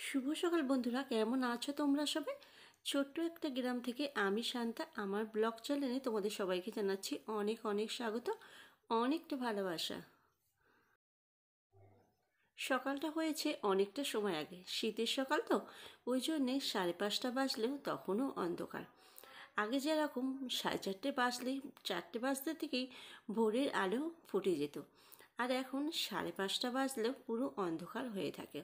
শুভ সকাল বন্ধুরা, কেমন আছো তোমরা সবাই? ছোট্ট একটা গ্রাম থেকে আমি শান্তা, আমার ব্লগ চ্যানেলে তোমাদের সবাইকে জানাচ্ছি অনেক অনেক স্বাগত, অনেকটা ভালোবাসা। সকালটা হয়েছে অনেকটা সময় আগে, শীতের সকাল তো, ওই জন্যে 5:30 বাজলেও তখনও অন্ধকার। আগে যেরকম 4:30 বাজলেই, 4টে বাজতে থেকেই ভোরের আলো ফুটে যেত, আর এখন 5:30 বাজলেও পুরো অন্ধকার হয়ে থাকে।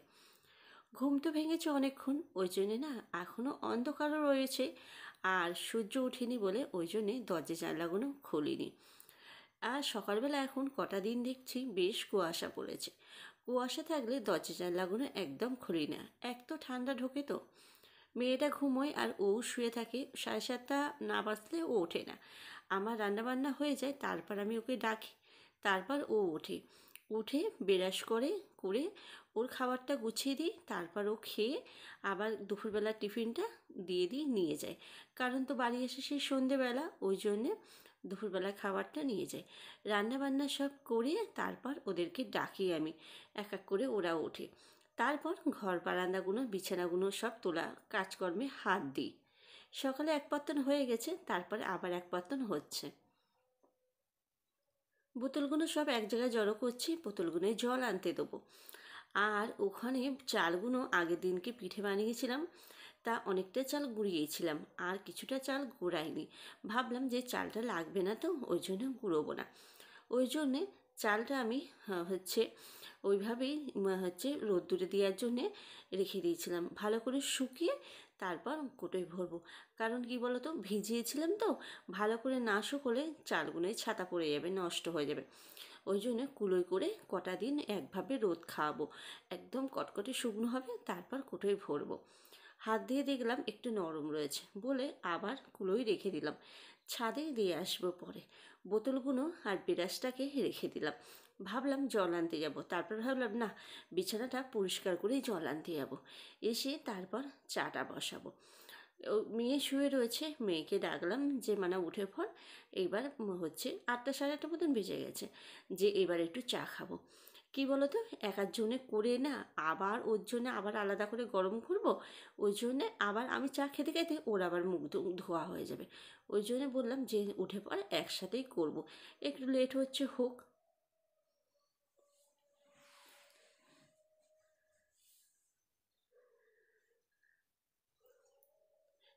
ঘুম তো ভেঙেছে অনেকক্ষণ, ওই জন্যে না এখনও অন্ধকারও রয়েছে, আর সূর্য ওঠেনি বলে ওই জন্যে দরজা জানলাগুলো খুলিনি। আর সকালবেলা এখন কটা দিন দেখছি বেশ কুয়াশা পড়েছে। কুয়াশা থাকলে দরজা জানলাগুলো একদম খুলি না, এক তো ঠান্ডা ঢোকে তো। মেয়েটা ঘুমোয় আর ও শুয়ে থাকে, 7:30 না বাজলে ও ওঠে না। আমার রান্নাবান্না হয়ে যায়, তারপর আমি ওকে ডাকি, তারপর ও ওঠে। উঠে ব্রাশ করে ওর খাবারটা গুছিয়ে দিই, তারপর ও খেয়ে আবার দুপুরবেলা টিফিনটা দিয়ে দিই, নিয়ে যায়। কারণ তো বাড়ি এসে সেই সন্ধেবেলা, ওই জন্যে দুপুরবেলা খাবারটা নিয়ে যায়। রান্নাবান্না সব করে তারপর ওদেরকে ডাকি আমি, এক এক করে ওরা ওঠে। তারপর ঘর বারান্দাগুলো বিছানাগুলো সব তোলা কাজকর্মে হাত দিই। সকালে এক পত্তন হয়ে গেছে, তারপরে আবার এক পত্তন হচ্ছে। বোতলগুলো সব এক জায়গায় জড়ো করছি, বোতলগুলোয় জল আনতে দেবো। আর ওখানে চালগুলো আগের দিনকে পিঠে বানিয়েছিলাম, তা অনেকটা চাল গুঁড়িয়েছিলাম, আর কিছুটা চাল গুঁড়াইনি। ভাবলাম যে চালটা লাগবে না, তো ওই জন্য গুঁড়োবো না। ওই জন্যে চালটা আমি ওইভাবেই রোদ্দুরে দেওয়ার জন্যে রেখে দিয়েছিলাম, ভালো করে শুকিয়ে তারপর কোটোয় ভরবো। কারণ কি বলতো, ভিজিয়েছিলাম তো, ভালো করে না শুকোলে চালগুলোয় ছাতা পড়ে যাবে, নষ্ট হয়ে যাবে। ওই জন্য কুলোয় করে কটা দিন একভাবে রোদ খাওয়াবো, একদম কটকটে শুকনো হবে, তারপর কোটোয় ভরবো। হাত দিয়ে দেখলাম একটু নরম রয়েছে বলে আবার কুলোয় রেখে দিলাম। ছাদে দিয়ে আসবো পরে। বোতলগুলো আর বিরাসটাকে রেখে দিলাম। ভাবলাম জল আনতে যাব, তারপর ভাবলাম না, বিছানাটা পরিষ্কার করেই জল আনতে যাব। এসে তারপর চাটা বসাবো। মেয়ে শুয়ে রয়েছে, মেয়েকে ডাকলাম যে মানে উঠে পড়। এইবার 8টা 8:30 মতন বেজে গেছে, যে এবার একটু চা খাবো। কি বলতো, একার জন্যে করে না আবার ওর জন্য আবার আলাদা করে গরম করব। ওই জন্যে আবার আমি চা খেতে খেতে ওর আবার মুখ ধোয়া হয়ে যাবে। ওই জন্য বললাম যে উঠে পড়, একসাথেই করব, একটু লেট হচ্ছে হোক।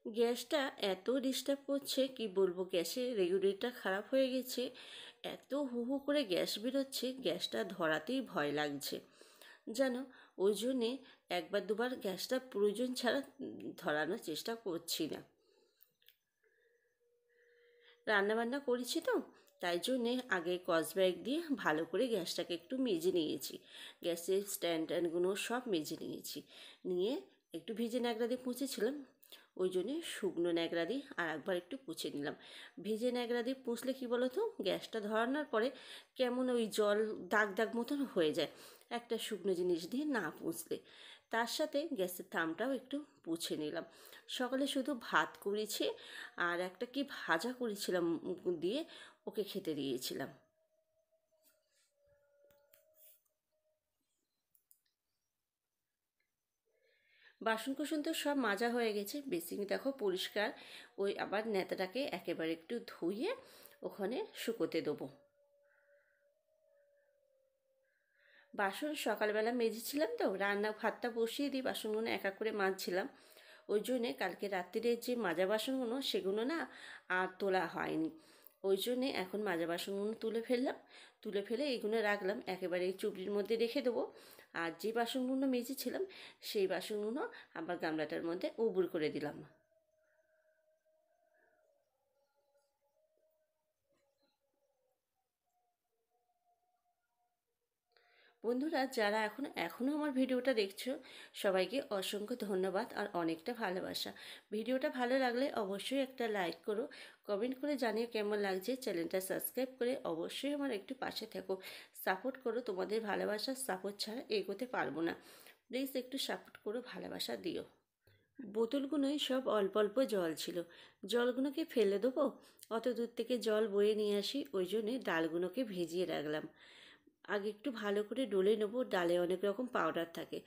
গ্যাসটা এত ডিস্টার্ব করছে কি বলবো, গ্যাসের রেগুলেটর খারাপ হয়ে গেছে। এত হু হু করে গ্যাস বেরোচ্ছে, গ্যাসটা ধরাতেই ভয় লাগছে জানো। ওই জন্যে একবার দুবার গ্যাসটা প্রয়োজন ছাড়া ধরানোর চেষ্টা করছি না। রান্নাবান্না করেছি তো, তাই জন্যে আগে স্কচব্রাইট দিয়ে ভালো করে গ্যাসটাকে একটু মেজে নিয়েছি। গ্যাসের স্ট্যান্ড ট্যান্ডগুলো সব মেজে নিয়েছি, নিয়ে একটু ভিজে ন্যাকড়া দিয়ে পুঁছেছিলাম। ওই জন্যে শুকনো ন্যাকড়া দিয়ে আর একবার একটু পুছে নিলাম। ভিজে ন্যাকড়া দিয়ে পুছলে কী বলো তো, গ্যাসটা ধরানোর পরে কেমন ওই জল দাগ দাগ মতন হয়ে যায়, একটা শুকনো জিনিস দিয়ে না পুছলে। তার সাথে গ্যাসের থামটাও একটু পুছে নিলাম। সকালে শুধু ভাত করেছি, আর একটা কি ভাজা করেছিলাম দিয়ে ওকে খেতে দিয়েছিলাম। বাসনকোসন তো সব মাজা হয়ে গেছে, বেসিন দেখো পরিষ্কার। ওই আবার নেতাটাকে একেবারে একটু ধুয়ে ওখানে শুকোতে দেবো। বাসন সকালবেলা মেজেছিলাম তো, রান্না ভাতটা বসিয়ে দিই, বাসনগুলো এক এক করে মাজছিলাম। ওই জন্যে কালকে রাত্রিরে যে মাজা বাসনগুলো সেগুলো না আর তোলা হয়নি। ওই জন্যে এখন মাজা বাসনগুলো তুলে ফেললাম, তুলে ফেলে এইগুলো রাখলাম, একেবারে এই চুবড়ির মধ্যে রেখে দেবো। আর যে বাসনগুলো মেজেছিলাম সেই বাসনগুলো আবার গামলাটার মধ্যে উবুড় করে দিলাম। বন্ধুরা, যারা এখনও আমার ভিডিওটা দেখছো, সবাইকে অসংখ্য ধন্যবাদ আর অনেকটা ভালোবাসা। ভিডিওটা ভালো লাগলে অবশ্যই একটা লাইক করো, কমেন্ট করে জানিয়ে কেমন লাগছে। চ্যানেলটা সাবস্ক্রাইব করে অবশ্যই আমার একটু পাশে থেকো, সাপোর্ট করো। তোমাদের ভালোবাসার সাপোর্ট ছাড়া এগোতে পারবো না। প্লিজ একটু সাপোর্ট করো, ভালোবাসা দিও। বোতলগুলোই সব অল্প অল্প জল ছিল, জলগুলোকে ফেলে দেবো, অত দূর থেকে জল বয়ে নিয়ে আসি, ওই জন্যে ডালগুলোকে ভিজিয়ে রাখলাম। আগে একটু ভালো করে ডলে নেবো। ডালে অনেক রকম পাউডার থাকে,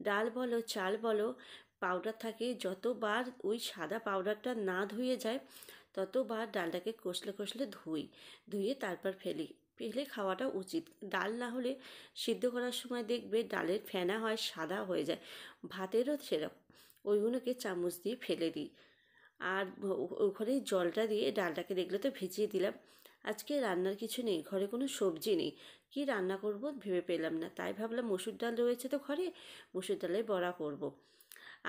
ডাল বলো চাল বলো, পাউডার থাকে। যতবার ওই সাদা পাউডারটা না ধুয়ে যায় ততবার ডালটাকে কষলে কষলে ধুয়ে তারপর ফেলে খাওয়াটা উচিত। ডাল না হলে সিদ্ধ করার সময় দেখবে ডালের ফেনা হয়, সাদা হয়ে যায়। ভাতেরও সেরকম, ওইগুলোকে চামচ দিয়ে ফেলে দিই। আর ওখানে জলটা দিয়ে ডালটাকে দেখলে তো ভিজিয়ে দিলাম। আজকে রান্নার কিছু নেই, ঘরে কোনো সবজি নেই, কি রান্না করব ভেবে পেলাম না। তাই ভাবলাম মসুর ডাল রয়েছে তো ঘরে, মসুর ডালের বড়া করব।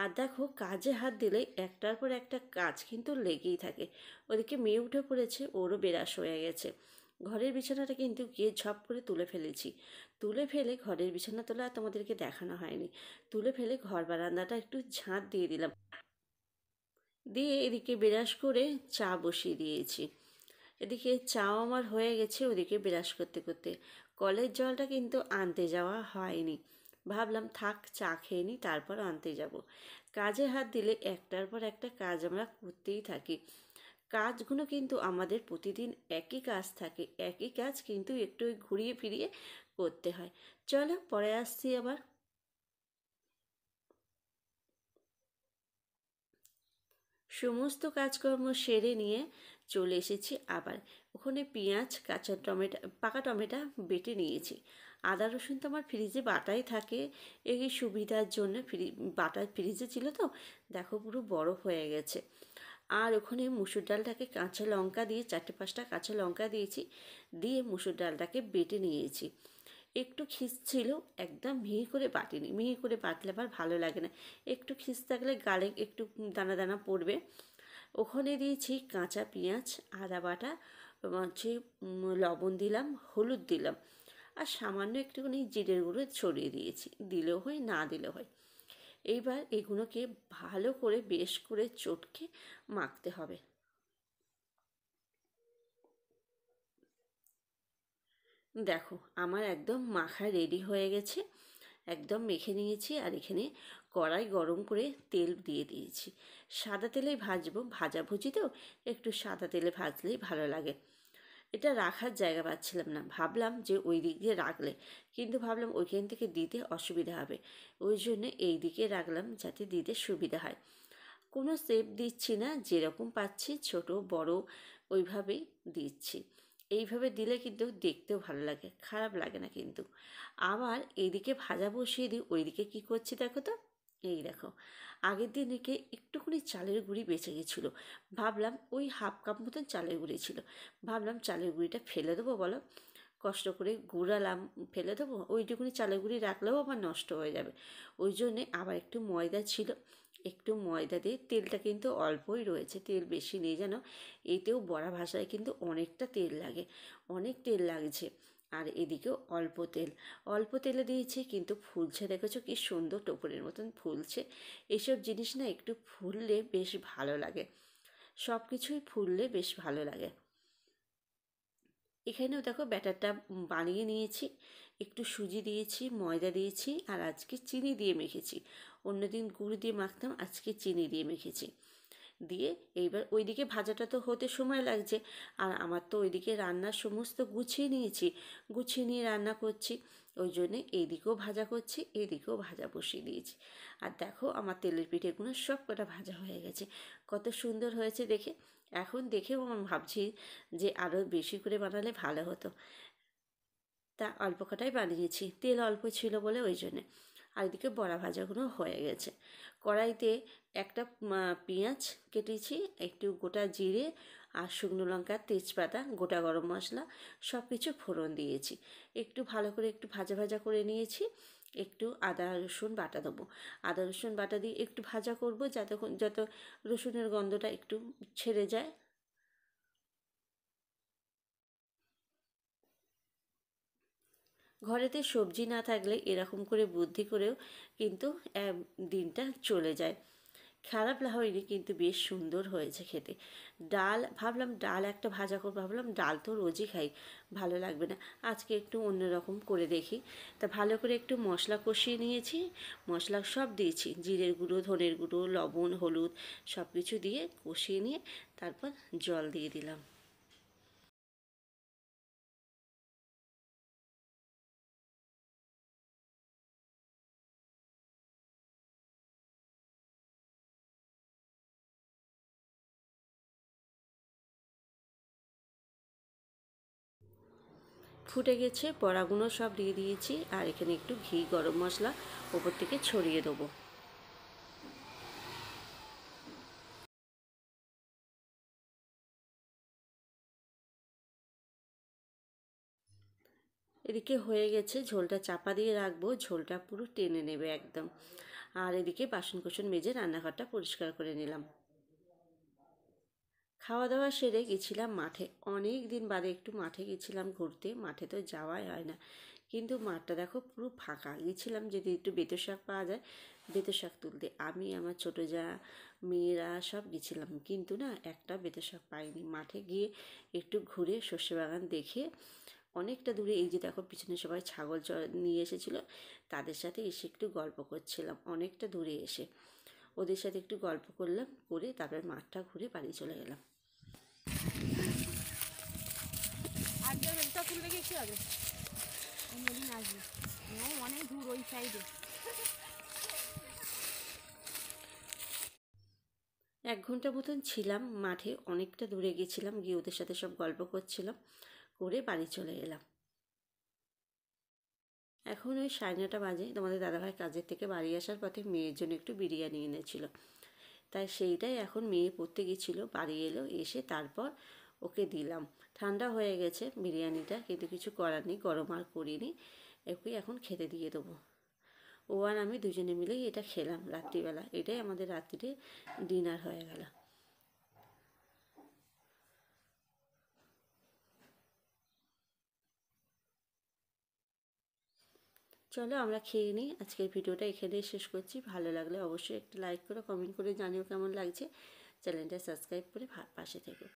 আর দেখো, কাজে হাত দিলে একটার পর একটা কাজ কিন্তু লেগেই থাকে। ওদিকে মেয়ে উঠে পড়েছে, ওরও বেরাস হয়ে গেছে। ঘরের বিছানাটা কিন্তু গিয়ে ঝপ করে তুলে ফেলেছি। তুলে ফেলে ঘরের বিছানা তোলা তোমাদেরকে দেখানো হয়নি। তুলে ফেলে ঘর বারান্দাটা একটু ঝাঁট দিয়ে দিলাম, দিয়ে এদিকে বিরাস করে চা বসিয়ে দিয়েছি। এদিকে চাও আমার হয়ে গেছে, ওদিকে বিরাস করতে করতে কলের জলটা কিন্তু আনতে যাওয়া হয়নি। ভাবলাম থাক, চা খেয়ে নিই, তারপর আনতে যাব। কাজে হাত দিলে একটার পর একটা কাজ আমরা করতেই থাকি। কাজগুলো কিন্তু আমাদের প্রতিদিন একই কাজ থাকে, একই কাজ কিন্তু একটু ঘুরিয়ে ফিরিয়ে করতে হয়। চলো পরে আসছি আবার। সমস্ত কাজকর্ম সেরে নিয়ে চলে এসেছি আবার। ওখানে পেঁয়াজ, কাঁচা টমেটো, পাকা টমেটো বেটে নিয়েছি। আদা রসুন তো আমার ফ্রিজে বাটাই থাকে, এই সুবিধার জন্য বাটা ফ্রিজে ছিল তো, দেখো পুরো বরফ হয়ে গেছে। আর ওখানে মুসুর ডালটাকে কাঁচা লঙ্কা দিয়ে 4-5টা কাঁচা লঙ্কা দিয়েছি, দিয়ে মুসুর ডালটাকে বেটে নিয়েছি। একটু খিস ছিল, একদম মিহি করে বাটিনি, মিহি করে বাটলে আবার ভালো লাগে না। একটু খিস থাকলে গালে একটু দানা দানা পড়বে। ওখানে দিয়েছি কাঁচা পেঁয়াজ, আদা বাটা, হচ্ছে লবণ দিলাম, হলুদ দিলাম, আর সামান্য একটুখানি জিরের গুঁড়ো ছড়িয়ে দিয়েছি। দিলেও হয়, না দিলেও হয়। এইবার এগুলোকে ভালো করে বেশ করে চটকে মাখতে হবে। দেখো, আমার একদম মাখা রেডি হয়ে গেছে, একদম মেখে নিয়েছি। আর এখানে কড়াই গরম করে তেল দিয়ে দিয়েছি। সাদা তেলেই ভাজবো, ভাজাভুজি তো, একটু সাদা তেলে ভাজলেই ভালো লাগে। এটা রাখার জায়গা পাচ্ছিলাম না, ভাবলাম যে ওই দিক দিয়ে রাখলে, কিন্তু ভাবলাম ওইখান থেকে দিতে অসুবিধা হবে, ওই জন্য এই দিকে রাখলাম যাতে দিতে সুবিধা হয়। কোনো শেপ দিচ্ছি না, যেরকম পাচ্ছি ছোট বড় ওইভাবেই দিচ্ছি। এইভাবে দিলে কিন্তু দেখতেও ভালো লাগে, খারাপ লাগে না কিন্তু। আবার এইদিকে ভাজা বসিয়ে দিই, ওইদিকে কী করছি দেখো তো। এই দেখো, আগের দিনকে একটুখানি চালের গুঁড়ি বেঁচে গেছিলো। ভাবলাম ওই হাফ কাপ মতন চালের গুঁড়ি ছিল, ভাবলাম চালের গুঁড়িটা ফেলে দেবো বলো, কষ্ট করে গুঁড়ালাম, ফেলে দেবো? ওইটুকুনি চালের গুঁড়ি রাখলেও আবার নষ্ট হয়ে যাবে। ওই জন্যে আবার একটু ময়দা ছিল, একটু ময়দা দিয়ে, তেলটা কিন্তু অল্পই রয়েছে, তেল বেশি নেই যেন। এতেও বড়া ভাজায় কিন্তু অনেকটা তেল লাগে, অনেক তেল লাগছে। আর এদিকেও অল্প তেল, অল্প তেলে দিয়েছি কিন্তু ফুলছে, দেখেছো কি সুন্দর টোপরের মতন ফুলছে। এসব জিনিস না একটু ফুললে বেশ ভালো লাগে, সব কিছুই ফুললে বেশ ভালো লাগে। এখানেও দেখো ব্যাটারটা বানিয়ে নিয়েছি, একটু সুজি দিয়েছি, ময়দা দিয়েছি, আর আজকে চিনি দিয়ে মেখেছি। অন্যদিন গুড় দিয়ে মাখতাম, আজকে চিনি দিয়ে মেখেছি। দিয়ে এইবার ওইদিকে ভাজাটা তো হতে সময় লাগছে, আর আমার তো ওইদিকে রান্নার সমস্ত গুছিয়ে নিয়েছি, গুছিয়ে নিয়ে রান্না করছি। ওই জন্যে এইদিকেও ভাজা করছি, এইদিকেও ভাজা বসিয়ে দিয়েছি। আর দেখো আমার তেলের পিঠেগুলো সব কটা ভাজা হয়ে গেছে, কত সুন্দর হয়েছে দেখে। এখন দেখেও আমি ভাবছি যে আরও বেশি করে বানালে ভালো হতো। তা অল্প কটাই বানিয়েছি, তেল অল্প ছিল বলে ওই জন্যে। আর এদিকে বড়া ভাজাগুলো হয়ে গেছে। কড়াইতে একটা পেঁয়াজ কেটেছি, একটু গোটা জিরে আর শুকনো লঙ্কা, তেজপাতা, গোটা গরম মশলা সব কিছু ফোড়ন দিয়েছি। একটু ভালো করে একটু ভাজা ভাজা করে নিয়েছি। একটু আদা রসুন বাটা দেবো, আদা রসুন বাটা দিয়ে একটু ভাজা করব, যত রসুনের গন্ধটা একটু ছেড়ে যায়। ঘরেতে সবজি না থাকলে এরকম করে বুদ্ধি করেও কিন্তু দিনটা চলে যায়। খারাপ হয়নি, কিন্তু বেশ সুন্দর হয়েছে খেতে। ডাল, ভাবলাম ডাল একটা ভাজা করবো, ভাবলাম ডাল তো রোজই খাই, ভালো লাগবে না, আজকে একটু অন্যরকম করে দেখি। তা ভালো করে একটু মশলা কষিয়ে নিয়েছি, মশলা সব দিয়েছি, জিরের গুঁড়ো, ধনের গুঁড়ো, লবণ, হলুদ সব কিছু দিয়ে কষিয়ে নিয়ে তারপর জল দিয়ে দিলাম। ফুটে গেছে, বড়াগুলো সব দিয়ে দিয়েছি, আর এখানে একটু ঘি গরম মশলা ওপর থেকে ছড়িয়ে দেবো। এদিকে হয়ে গেছে, ঝোলটা চাপা দিয়ে রাখবো, ঝোলটা পুরো টেনে নেবে একদম। আর এদিকে বাসন কোসন মেজে রান্নাঘরটা পরিষ্কার করে নিলাম। খাওয়া দাওয়া সেরে গেছিলাম মাঠে, অনেক দিন বাদে একটু মাঠে গেছিলাম ঘুরতে। মাঠে তো যাওয়াই হয় না, কিন্তু মাঠটা দেখো পুরো ফাঁকা। গেছিলাম যদি একটু বেতো শাক পাওয়া যায়, বেতো শাক তুলতে। আমি আমার ছোটো যা মেয়েরা সব গেছিলাম, কিন্তু না একটা বেতো শাক পাইনি। মাঠে গিয়ে একটু ঘুরে সর্ষে বাগান দেখে অনেকটা দূরে, এই যে দেখো পিছনে সবাই ছাগল নিয়ে এসেছিলো, তাদের সাথে এসে একটু গল্প করছিলাম। অনেকটা দূরে এসে ওদের সাথে একটু গল্প করলাম, করে তারপর মাঠটা ঘুরে বাড়ি চলে গেলাম। অনেক দূর ওই সাইডে। 1 ঘন্টা মতন ছিলাম মাঠে, অনেকটা দূরে গেছিলাম, গিয়ে ওদের সাথে সব গল্প করছিলাম, করে বাড়ি চলে এলাম। এখন ওই 9:30 বাজে। তোমাদের দাদাভাই কাজের থেকে বাড়ি আসার পথে মেয়ের জন্য একটু বিরিয়ানি এনেছিল, তাই সেইটাই এখন মেয়ে পড়তে গেছিলো, বাড়ি এলো, এসে তারপর ওকে দিলাম। ঠান্ডা হয়ে গেছে বিরিয়ানিটা, কিন্তু কিছু করার নেই, গরম আর করিনি। ওকে এখন খেতে দিয়ে দেবো। ও আর আমি দুজনে মিলেই এটা খেলাম রাত্রিবেলা। এটাই আমাদের রাত্রিরে ডিনার হয়ে গেল। চলো আমরা খেয়ে নিই। আজকের ভিডিওটা এখানেই শেষ করছি। ভালো লাগলে অবশ্যই একটা লাইক করো, কমেন্ট করে জানিও কেমন লাগছে। চ্যানেলটা সাবস্ক্রাইব করে পাশে থেকো।